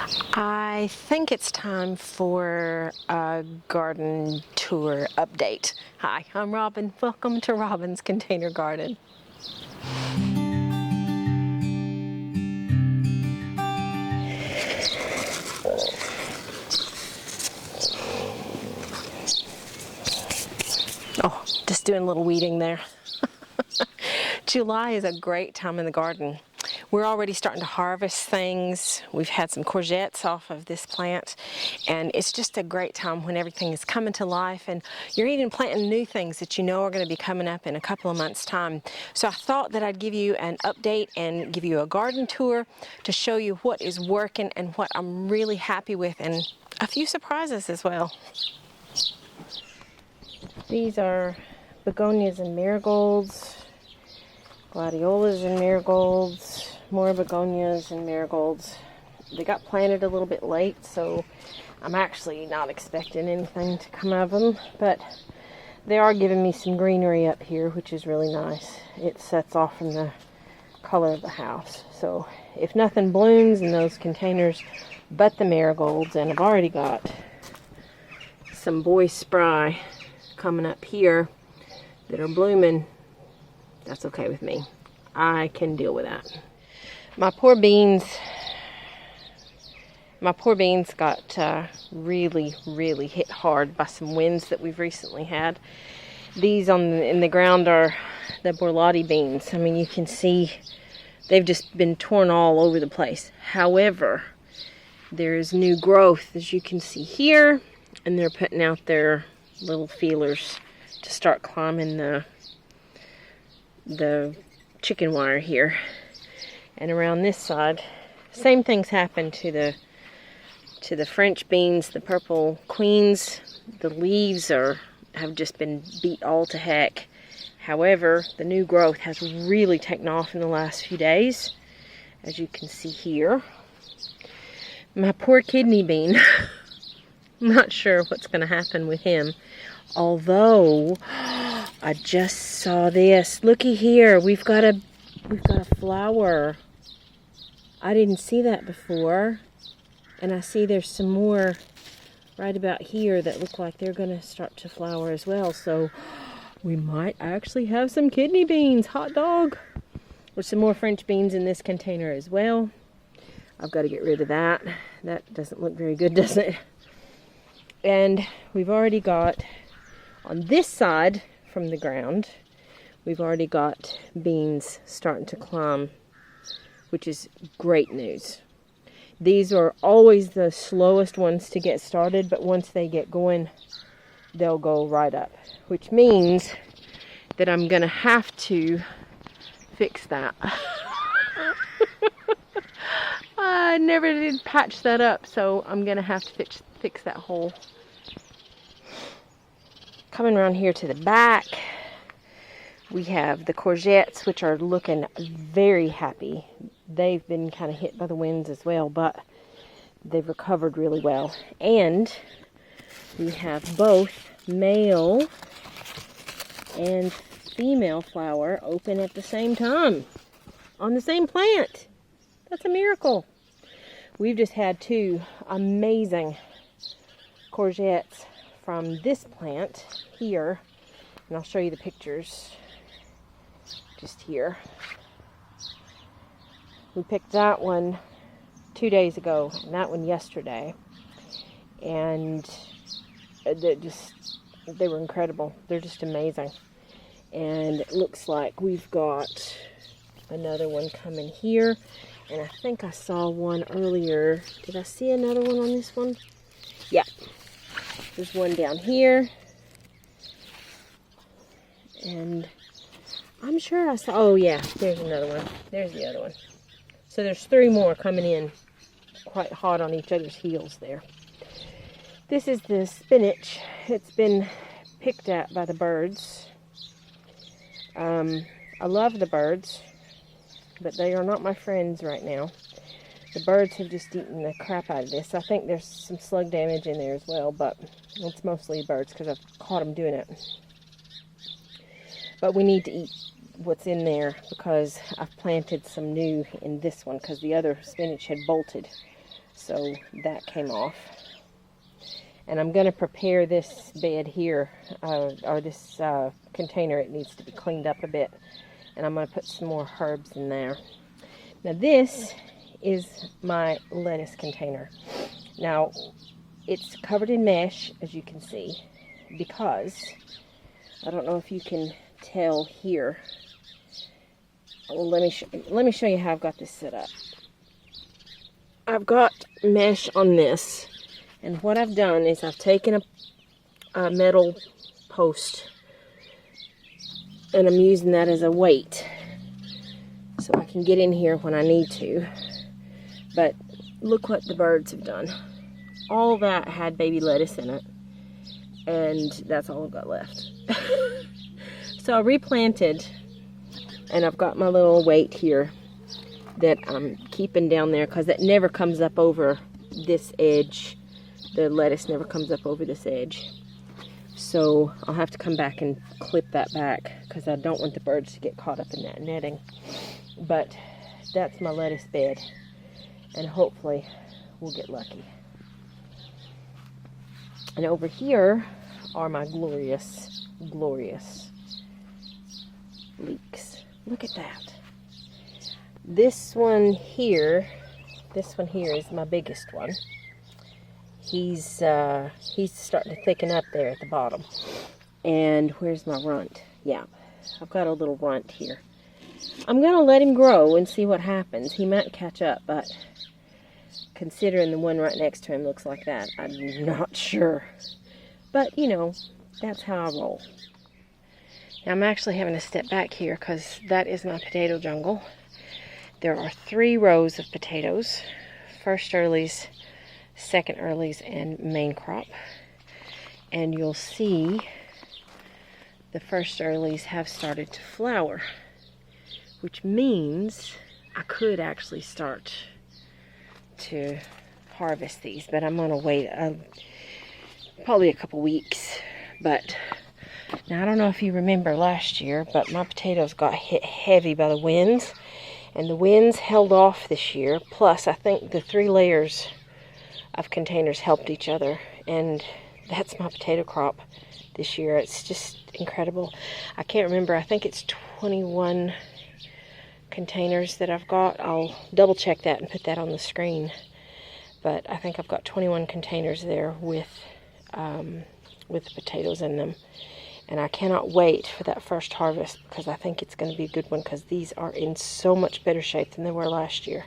I think it's time for a garden tour update. Hi, I'm Robin. Welcome to Robin's Container Garden. Oh, just doing a little weeding there. July is a great time in the garden. We're already starting to harvest things. We've had some courgettes off of this plant, and it's just a great time when everything is coming to life and you're even planting new things that you know are going to be coming up in a couple of months' time. So I thought that I'd give you an update and give you a garden tour to show you what is working and what I'm really happy with, and a few surprises as well. These are begonias and marigolds, gladiolas and marigolds, more begonias and marigolds. They got planted a little bit late, so I'm actually not expecting anything to come of them, but they are giving me some greenery up here, which is really nice. It sets off from the color of the house. So if nothing blooms in those containers but the marigolds, and I've already got some boy spry coming up here that are blooming, that's okay with me. I can deal with that. My poor beans got really hit hard by some winds that we've recently had. These in the ground are the borlotti beans. I mean, you can see they've just been torn all over the place. However, there is new growth, as you can see here, and they're putting out their little feelers to start climbing the chicken wire here. And around this side, same things happen to the French beans, the purple queens. The leaves have just been beat all to heck. However, the new growth has really taken off in the last few days, as you can see here. My poor kidney bean, I'm not sure what's going to happen with him. Although, I just saw this. Looky here, we've got a flower. I didn't see that before. And I see there's some more right about here that look like they're going to start to flower as well. So we might actually have some kidney beans. Hot dog. There's some more French beans in this container as well. I've got to get rid of that. That doesn't look very good, does it? And we've already got, on this side from the ground, we've already got beans starting to climb, which is great news. These are always the slowest ones to get started, but once they get going, they'll go right up, which means that I'm going to have to fix that. I never did patch that up, so I'm going to have to fix that hole. Coming around here to the back, we have the courgettes, which are looking very happy. They've been kind of hit by the winds as well, but they've recovered really well. And we have both male and female flower open at the same time on the same plant. That's a miracle. We've just had two amazing courgettes from this plant here, and I'll show you the pictures just here. We picked that one 2 days ago and that one yesterday, and they were incredible. They're just amazing. And it looks like we've got another one coming here, and I think I saw one earlier. Did I see another one on this one? Yeah, there's one down here, and I'm sure I saw, oh yeah, there's another one. There's the other one. So there's three more coming in quite hot on each other's heels there. This is the spinach. It's been picked at by the birds. I love the birds, but they are not my friends right now. The birds have just eaten the crap out of this. I think there's some slug damage in there as well, but it's mostly birds because I've caught them doing it. But we need to eat what's in there because I've planted some new in this one because the other spinach had bolted. So that came off. And I'm going to prepare this bed here, or this container. It needs to be cleaned up a bit. And I'm going to put some more herbs in there. Now this is my lettuce container. Now it's covered in mesh, as you can see, because I don't know if you can tell here. Well, let me show you how I've got this set up. I've got mesh on this, and what I've done is I've taken a metal post and I'm using that as a weight so I can get in here when I need to. But look what the birds have done. All that had baby lettuce in it, and that's all I've got left. So I replanted, and I've got my little weight here that I'm keeping down there because it never comes up over this edge. The lettuce never comes up over this edge. So I'll have to come back and clip that back because I don't want the birds to get caught up in that netting. But that's my lettuce bed, and hopefully we'll get lucky. And over here are my glorious, glorious leeks. Look at that. This one here is my biggest one. He's starting to thicken up there at the bottom. And where's my runt? Yeah, I've got a little runt here. I'm going to let him grow and see what happens. He might catch up, but considering the one right next to him looks like that, I'm not sure. But, you know, that's how I roll. Now, I'm actually having to step back here because that is my potato jungle. There are 3 rows of potatoes. First earlies, second earlies, and main crop. And you'll see the first earlies have started to flower, which means I could actually start to harvest these, but I'm going to wait probably a couple weeks. But now I don't know if you remember last year, but my potatoes got hit heavy by the winds, and the winds held off this year. Plus, I think the 3 layers of containers helped each other, and that's my potato crop this year. It's just incredible. I can't remember. I think it's 21 containers that I've got. I'll double check that and put that on the screen. But I think I've got 21 containers there with potatoes in them. And I cannot wait for that first harvest because I think it's going to be a good one because these are in so much better shape than they were last year.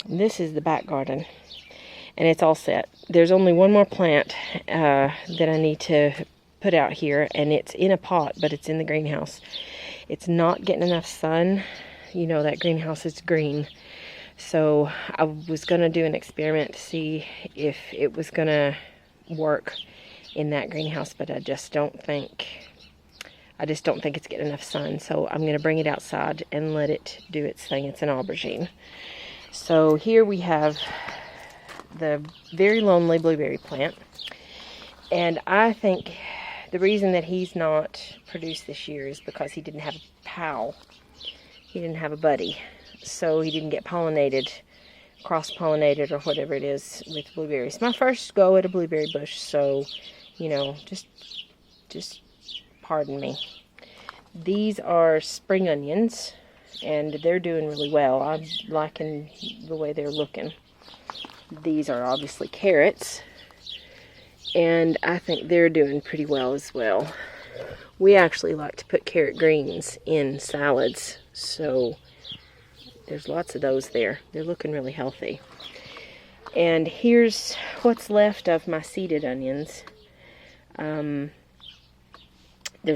And this is the back garden, and it's all set. There's only one more plant that I need to put out here, and it's in a pot, but it's in the greenhouse. It's not getting enough sun. You know, that greenhouse is green. So I was going to do an experiment to see if it was going to work in that greenhouse, but I just don't think it's getting enough sun. So I'm going to bring it outside and let it do its thing. It's an aubergine. So here we have the very lonely blueberry plant, and I think the reason that he's not produced this year is because he didn't have a pal. He didn't have a buddy, so he didn't get pollinated, cross-pollinated, or whatever it is with blueberries. My first go at a blueberry bush, so, you know, just pardon me. These are spring onions, and they're doing really well. I'm liking the way they're looking. These are obviously carrots, and I think they're doing pretty well as well. We actually like to put carrot greens in salads, so there's lots of those there. They're looking really healthy. And here's what's left of my seeded onions. There's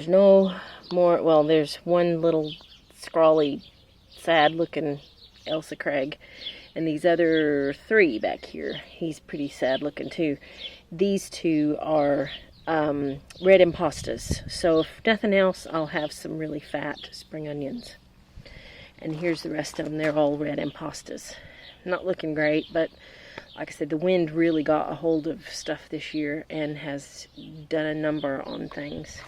no more, well, there's one little scrawly, sad looking Elsa Craig, and these other 3 back here, he's pretty sad looking too. These 2 are red impastas, so if nothing else, I'll have some really fat spring onions. And here's the rest of them. They're all red impastas. Not looking great, but like I said, the wind really got a hold of stuff this year and has done a number on things.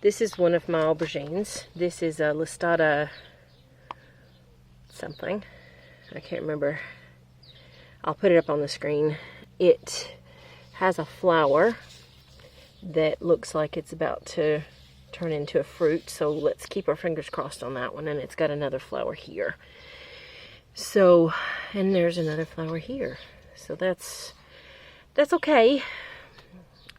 This is one of my aubergines. This is a listada something. I can't remember. I'll put it up on the screen. It has a flower that looks like it's about to turn into a fruit, so let's keep our fingers crossed on that one. And it's got another flower here. So, and there's another flower here. So that's okay.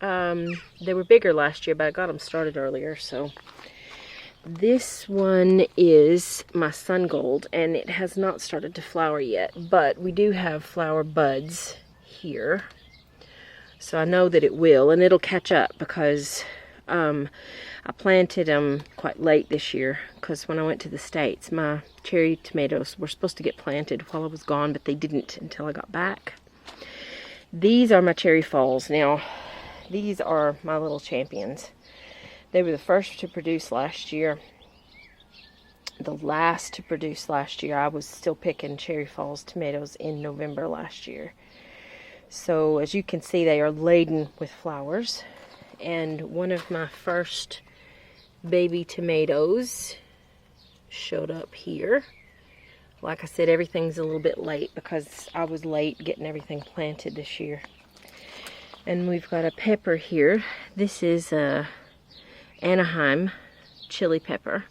They were bigger last year, but I got them started earlier. So this one is my sun gold, and it has not started to flower yet, but we do have flower buds here. So I know that it will, and it'll catch up because I planted them quite late this year, because when I went to the States, my cherry tomatoes were supposed to get planted while I was gone, but they didn't until I got back. These are my cherry falls. Now, these are my little champions. They were the first to produce last year. The last to produce last year. I was still picking cherry falls tomatoes in November last year. So as you can see, they are laden with flowers. And one of my first baby tomatoes showed up here. Like I said, everything's a little bit late because I was late getting everything planted this year. And we've got a pepper here. This is a Anaheim chili pepper,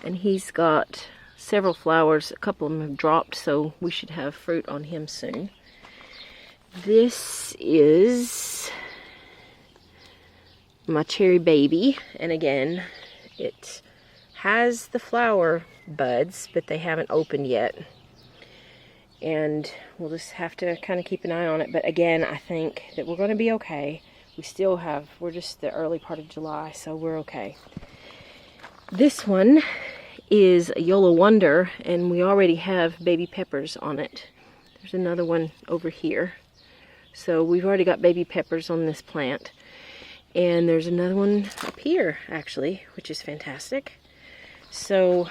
and he's got several flowers. A couple of them have dropped, so we should have fruit on him soon. This is my cherry baby, and again, it has the flower buds, but they haven't opened yet. And we'll just have to kind of keep an eye on it. But again, I think that we're going to be okay. We're just the early part of July, so we're okay. This one is a Yolo Wonder, and we already have baby peppers on it. There's another one over here. So we've already got baby peppers on this plant. And there's another one up here, actually, which is fantastic. So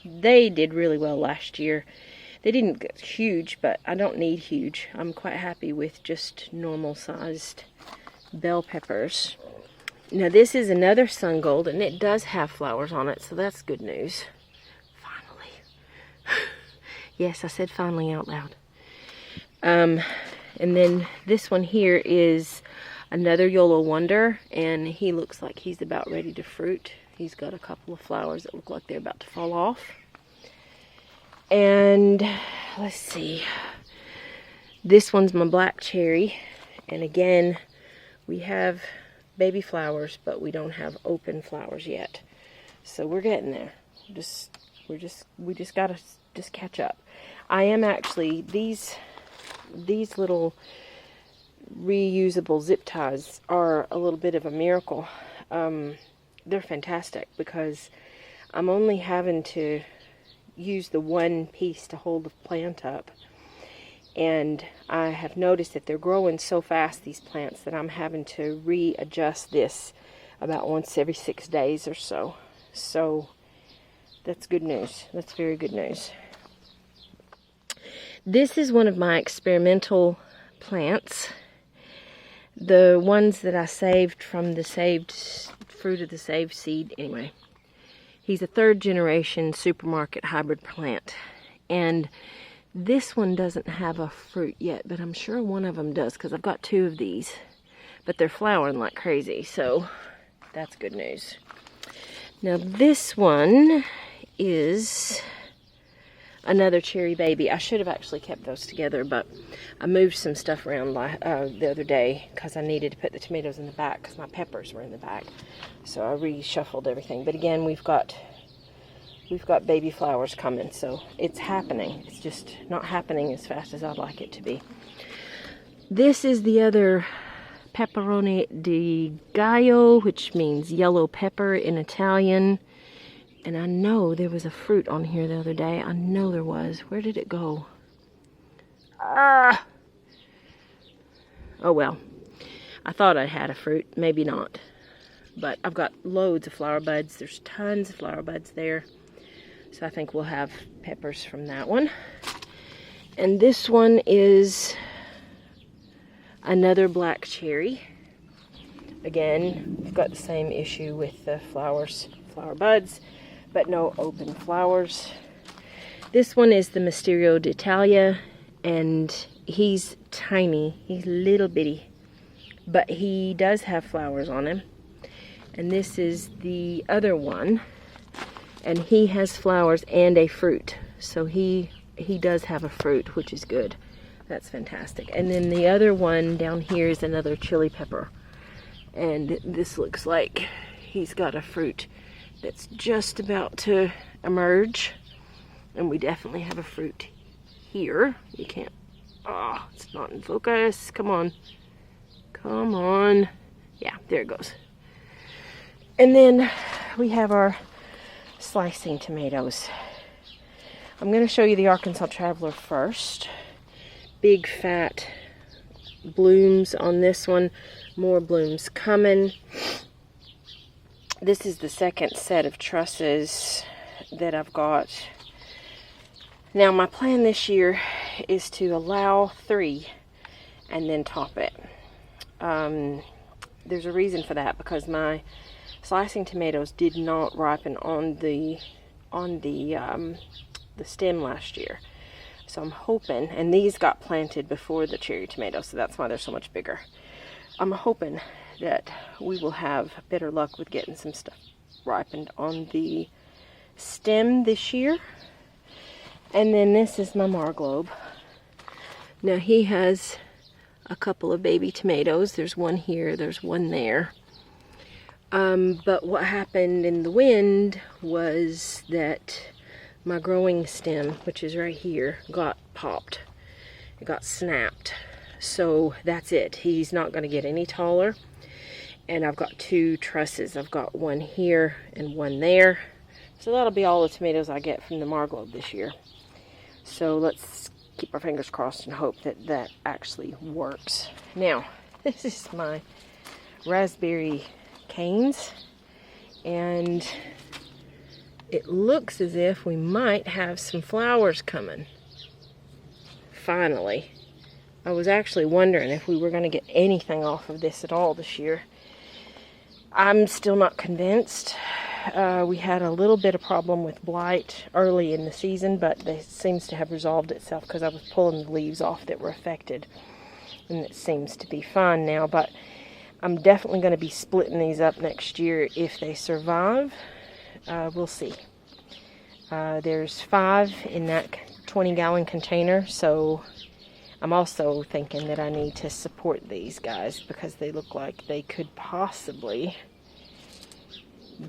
they did really well last year. They didn't get huge, but I don't need huge. I'm quite happy with just normal sized bell peppers. Now this is another sun gold, and it does have flowers on it, so that's good news. Finally. Yes, I said finally out loud. And then this one here is another Yolo Wonder, and he looks like he's about ready to fruit. He's got a couple of flowers that look like they're about to fall off. And let's see, this one's my black cherry, and again, we have baby flowers, but we don't have open flowers yet. So we're getting there. We just gotta catch up. I am actually, these little reusable zip ties are a little bit of a miracle. They're fantastic because I'm only having to use the one piece to hold the plant up, and I have noticed that they're growing so fast, these plants, that I'm having to readjust this about once every 6 days or so. So that's good news. That's very good news. This is one of my experimental plants. The ones that I saved from the saved fruit of the saved seed. Anyway, he's a 3rd generation supermarket hybrid plant. And this one doesn't have a fruit yet, but I'm sure one of them does because I've got 2 of these. But they're flowering like crazy, so that's good news. Now this one is another cherry baby. I should have actually kept those together, but I moved some stuff around the other day because I needed to put the tomatoes in the back because my peppers were in the back. So I reshuffled everything. But again, we've got baby flowers coming, so it's happening. It's just not happening as fast as I'd like it to be. This is the other pepperoni di gallo, which means yellow pepper in Italian. And I know there was a fruit on here the other day. I know there was. Where did it go? Ah! Oh well. I thought I had a fruit. Maybe not. But I've got loads of flower buds. There's tons of flower buds there. So I think we'll have peppers from that one. And this one is another black cherry. Again, we've got the same issue with the flower buds, but no open flowers. This one is the Misterio d'Italia, and he's tiny. He's little bitty, but he does have flowers on him. And this is the other one, and he has flowers and a fruit. So he does have a fruit, which is good. That's fantastic. And then the other one down here is another chili pepper. And this looks like he's got a fruit that's just about to emerge. And we definitely have a fruit here. You can't, oh, it's not in focus. Come on. Come on. Yeah, there it goes. And then we have our slicing tomatoes. I'm going to show you the Arkansas Traveler first. Big fat blooms on this one. More blooms coming. This is the second set of trusses that I've got. Now my plan this year is to allow 3 and then top it. There's a reason for that, because my slicing tomatoes did not ripen on the stem last year. So I'm hoping, and these got planted before the cherry tomatoes, so that's why they're so much bigger. I'm hoping that we will have better luck with getting some stuff ripened on the stem this year. And then this is my Marglobe. Now he has a couple of baby tomatoes. There's one here, there's one there. But what happened in the wind was that my growing stem, which is right here, got popped. It got snapped. So that's it. He's not going to get any taller. And I've got 2 trusses. I've got one here and one there. So that'll be all the tomatoes I get from the Marglobe this year. So let's keep our fingers crossed and hope that that actually works. Now, this is my raspberry canes, and it looks as if we might have some flowers coming. Finally. I was actually wondering if we were going to get anything off of this at all this year. I'm still not convinced. We had a little bit of problem with blight early in the season, but it seems to have resolved itself because I was pulling the leaves off that were affected. And it seems to be fine now, but I'm definitely going to be splitting these up next year if they survive. We'll see. There's 5 in that 20-gallon container, so I'm also thinking that I need to support these guys because they look like they could possibly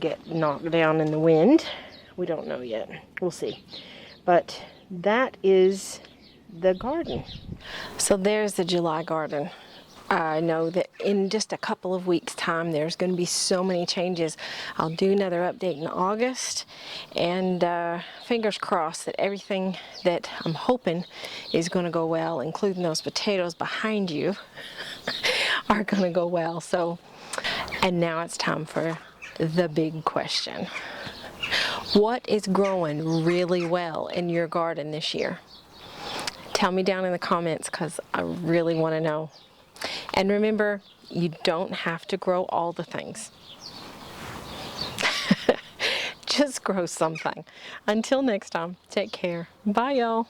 get knocked down in the wind. We don't know yet. We'll see. But that is the garden. So there's the July garden. I know that in just a couple of weeks' time there's going to be so many changes. I'll do another update in August, and fingers crossed that everything that I'm hoping is going to go well, including those potatoes behind you, are going to go well. So, and now it's time for the big question. What is growing really well in your garden this year? Tell me down in the comments, because I really want to know. And remember, you don't have to grow all the things. Just grow something. Until next time, take care. Bye, y'all.